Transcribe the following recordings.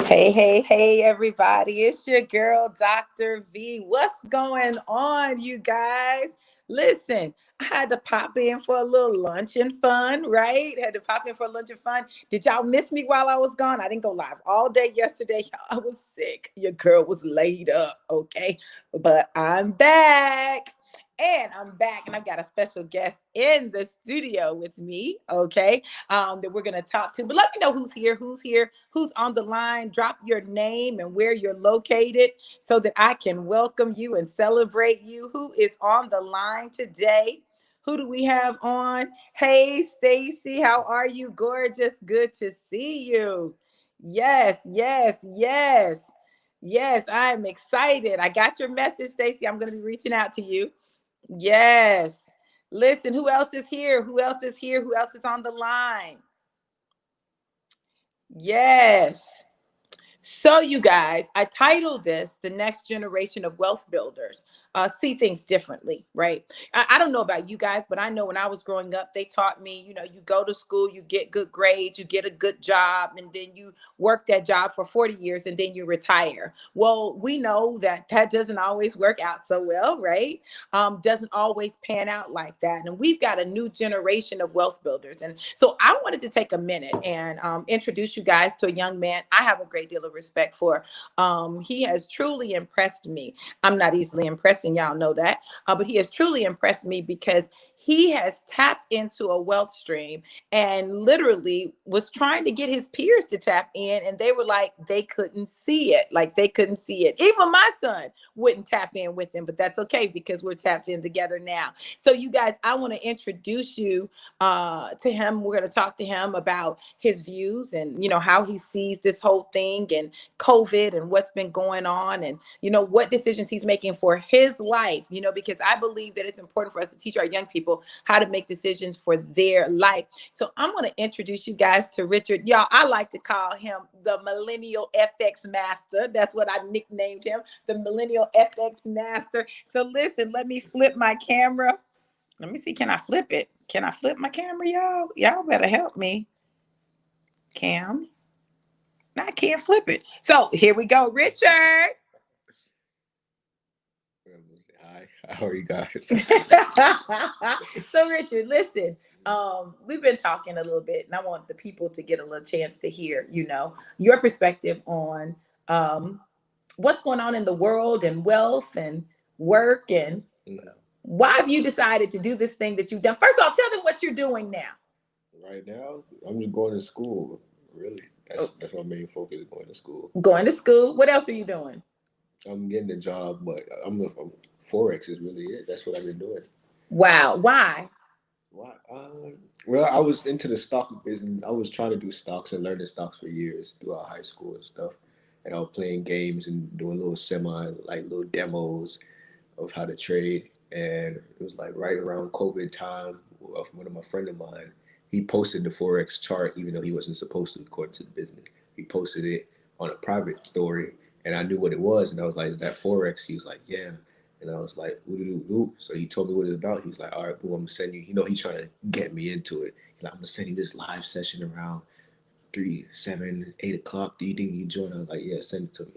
Hey, hey, hey, everybody. It's your girl, Dr. V. What's going on, you guys? Listen, I had to pop in for a little lunch and fun, right? Had to pop in for lunch and fun. Did y'all miss me while I was gone? I didn't go live all day yesterday. Y'all, I was sick. Your girl was laid up, okay? But I'm back. And I'm back, and I've got a special guest in the studio with me, okay? That we're going to talk to. But let me know who's here, who's on the line. Drop your name and where you're located so that I can welcome you and celebrate you. Who is on the line today? Who do we have on? Hey, Stacy, how are you? Gorgeous. Good to see you. Yes, yes, yes. Yes, I'm excited. I got your message, Stacy. I'm going to be reaching out to you. Yes. Listen, who else is here? Who else is here? Who else is on the line? Yes. So, you guys, I titled this The Next Generation of Wealth Builders. See things differently, right? I don't know about you guys, but I know when I was growing up, they taught me, you go to school, you get good grades, you get a good job, and then you work that job for 40 years and then you retire. Well, we know that that doesn't always work out so well, right? Doesn't always pan out like that. And we've got a new generation of wealth builders. And so I wanted to take a minute and introduce you guys to a young man I have a great deal of respect for. He has truly impressed me. I'm not easily impressed, and y'all know that. But he has truly impressed me because he has tapped into a wealth stream and literally was trying to get his peers to tap in, and they were like, they couldn't see it. Like they couldn't see it. Even my son wouldn't tap in with him, but that's okay because we're tapped in together now. So, you guys, I want to introduce you to him. We're going to talk to him about his views and, how he sees this whole thing and COVID and what's been going on and, what decisions he's making for his life, because I believe that it's important for us to teach our young people how to make decisions for their life. So I'm going to introduce you guys to Richard. Y'all, I like to call him the Millennial FX Master. That's what I nicknamed him, the Millennial FX Master. So listen, let me flip my camera. Let me see. Can I flip it? Can I flip my camera, y'all? Y'all better help me. Cam. I can't flip it. So here we go, Richard. Hi, how are you guys? So Richard, listen, we've been talking a little bit, and I want the people to get a little chance to hear, your perspective on what's going on in the world and wealth and work and Mhm. why have you decided to do this thing that you've done? First of all, tell them what you're doing now. Right now, I'm just going to school. Really, Oh, that's my main focus, going to school. going to school. What else are you doing? I'm getting a job, but Forex is really it. That's what I've been doing. Wow. Why? Why? Well, I was into the stock business. I was trying to do stocks and learning stocks for years throughout high school and stuff. And I was playing games and doing little demos of how to trade. And it was like right around COVID time. One of my friend of mine, he posted the forex chart, even though he wasn't supposed to, according to the business. He posted it on a private story, and I knew what it was, and I was like, "That forex?" He was like, "Yeah." And I was like, "Ooh." So he told me what it was about. He was like, "All right, boom, I'm gonna send you." He's trying to get me into it. He's like, "I'm gonna send you this live session around 3, 7, 8 o'clock. Do you think you can join?" I was like, "Yeah, send it to me."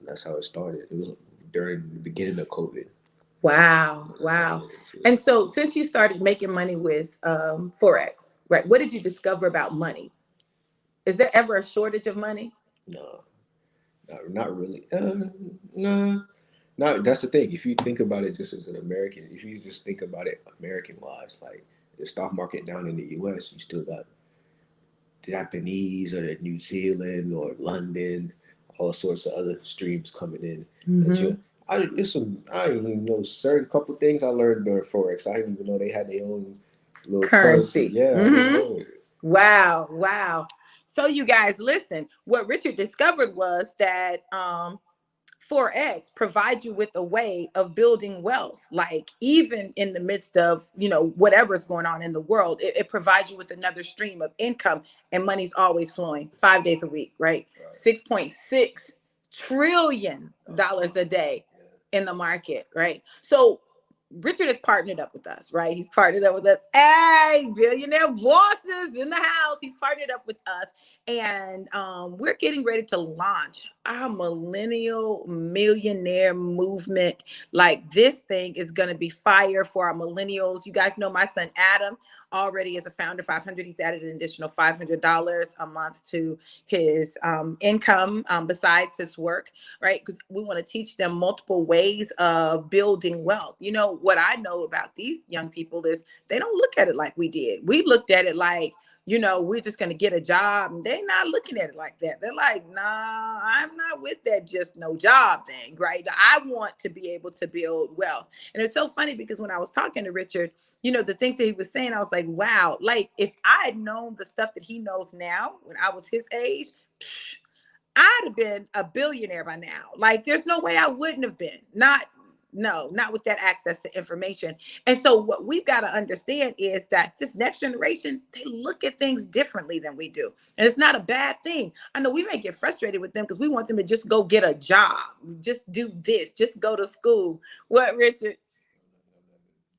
And that's how it started. It was during the beginning of COVID. Wow. That's all Wow. it is. Yeah. And so since you started making money with Forex, right, what did you discover about money? Is there ever a shortage of money? No, not really. No, not. That's the thing. If you think about it, just as an American, if you just think about it American wise, like the stock market down in the U.S., you still got Japanese or New Zealand or London, all sorts of other streams coming in. That Hmm. you, I didn't even know certain couple things I learned during forex. I didn't even know they had their own little currency. Currency. Yeah, I didn't Hmm. know it. Wow. Wow. So you guys listen, what Richard discovered was that 4X provide you with a way of building wealth. Like even in the midst of, whatever's going on in the world, it provides you with another stream of income, and money's always flowing 5 days a week, right? Right. $6.6 trillion Oh, wow. a day Yeah. in the market, right? So Richard has partnered up with us, right? He's partnered up with us. Hey, billionaire bosses in the house. He's partnered up with us. And we're getting ready to launch our millennial millionaire movement. Like, this thing is going to be fire for our millennials. You guys know my son Adam already is a founder 500. He's added an additional $500 a month to his income besides his work, right? Because we want to teach them multiple ways of building wealth. You know, what I know about these young people is they don't look at it like we did. We looked at it like, you know, we're just going to get a job, and they're not looking at it like that. They're like, nah, I'm not with that just no job thing, right? I want to be able to build wealth. And it's so funny because when I was talking to Richard, you know, the things that he was saying, I was like, wow, like if I had known the stuff that he knows now when I was his age, I'd have been a billionaire by now. Like, there's no way I wouldn't have been. Not with that access to information. And so what we've got to understand is that this next generation, they look at things differently than we do. And it's not a bad thing. I know we may get frustrated with them because we want them to just go get a job, just do this, just go to school. What, Richard?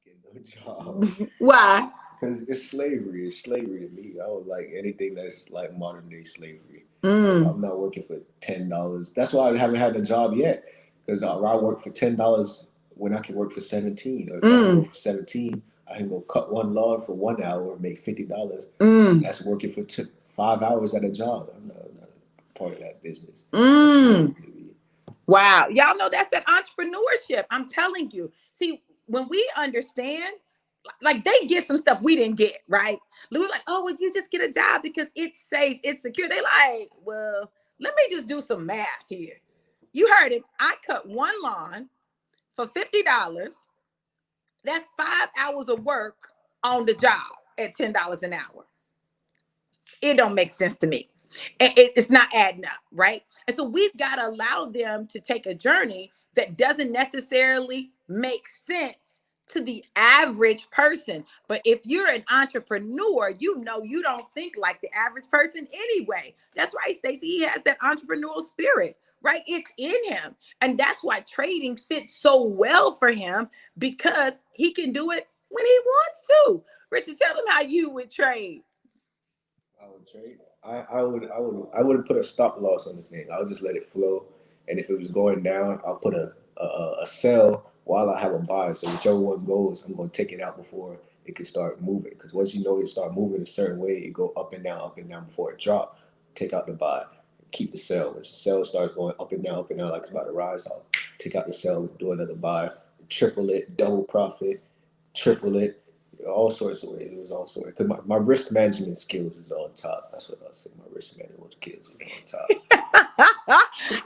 Get no job. Why? Because it's slavery. It's slavery to me. I don't like anything that's like modern day slavery. Mm. I'm not working for $10. That's why I haven't had a job yet. Because I work for $10 when I can work for 17. Or if I can work for 17, I can go cut one lawn for 1 hour and make $50. That's working for 5 hours at a job. I'm not part of that business. Wow. Y'all know that's that entrepreneurship. I'm telling you. See, when we understand, like, they get some stuff we didn't get, right? We're like, oh, well, you just get a job because it's safe, it's secure. They like, well, let me just do some math here. You heard it. I cut one lawn for $50. That's 5 hours of work on the job at $10 an hour. It don't make sense to me. It's not adding up, right? And so we've got to allow them to take a journey that doesn't necessarily make sense to the average person. But if you're an entrepreneur, you know you don't think like the average person anyway. That's right, Stacey. He has that entrepreneurial spirit, right? It's in him. And that's why trading fits so well for him, because he can do it when he wants to. Richard, tell them how you would trade. I would trade. I wouldn't put a stop loss on the thing. I would just let it flow. And if it was going down, I'll put a sell while I have a buy. So whichever one goes, I'm going to take it out before it can start moving. Because once you know it start moving a certain way, it go up and down before it drop. Take out the buy, keep the sell. Once the sell starts going up and down, like it's about to rise, I'll take out the sell, do another buy, triple it, double profit, triple it. All sorts of ways. It was all sorts. Because my risk management skills is on top. That's what I'll say. My risk management skills is on top.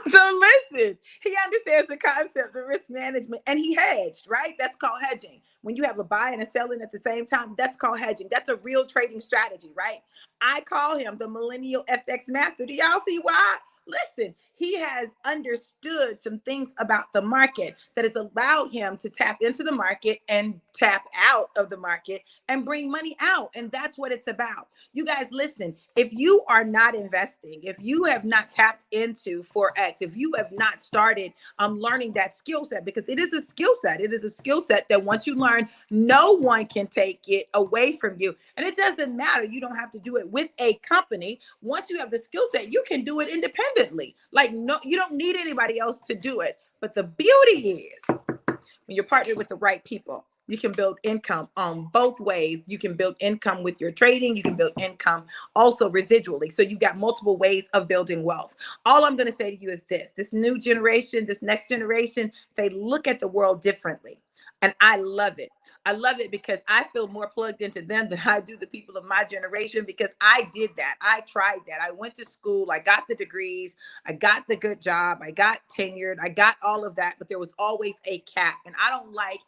So listen, he understands the concept of risk management, and he hedged, right? That's called hedging. When you have a buy and a selling at the same time, that's called hedging. That's a real trading strategy, right? I call him the millennial FX master. Do y'all see why? Listen, he has understood some things about the market that has allowed him to tap into the market and tap out of the market and bring money out. And that's what it's about. You guys, listen, if you are not investing, if you have not tapped into Forex, if you have not started learning that skill set, because it is a skill set, it is a skill set that once you learn, no one can take it away from you. And it doesn't matter. You don't have to do it with a company. Once you have the skill set, you can do it independently. Like, no, you don't need anybody else to do it. But the beauty is, when you're partnered with the right people, you can build income on both ways. You can build income with your trading. You can build income also residually. So you've got multiple ways of building wealth. All I'm going to say to you is this new generation, this next generation, they look at the world differently. And I love it. I love it because I feel more plugged into them than I do the people of my generation, because I did that. I tried that. I went to school. I got the degrees. I got the good job. I got tenured. I got all of that. But there was always a cap. And I don't like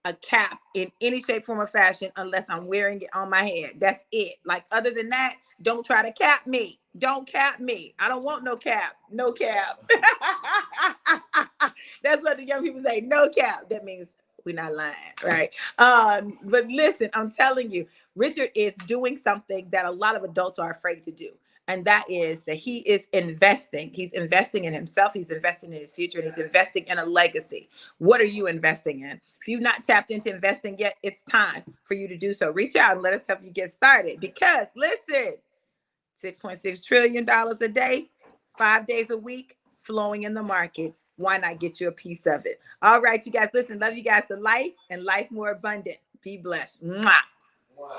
a cap in any shape, form, or fashion unless I'm wearing it on my head. That's it. Like, other than that, don't try to cap me. Don't cap me. I don't want no cap. No cap. That's what the young people say. No cap. That means We're not lying, right? But listen, I'm telling you, Richard is doing something that a lot of adults are afraid to do. And that is that he is investing. He's investing in himself. He's investing in his future, and he's investing in a legacy. What are you investing in? If you've not tapped into investing yet, it's time for you to do so. Reach out and let us help you get started. Because listen, $6.6 trillion a day, 5 days a week, flowing in the market. Why not get you a piece of it? All right, you guys, listen, love you guys to life and life more abundant. Be blessed. Mwah. Wow.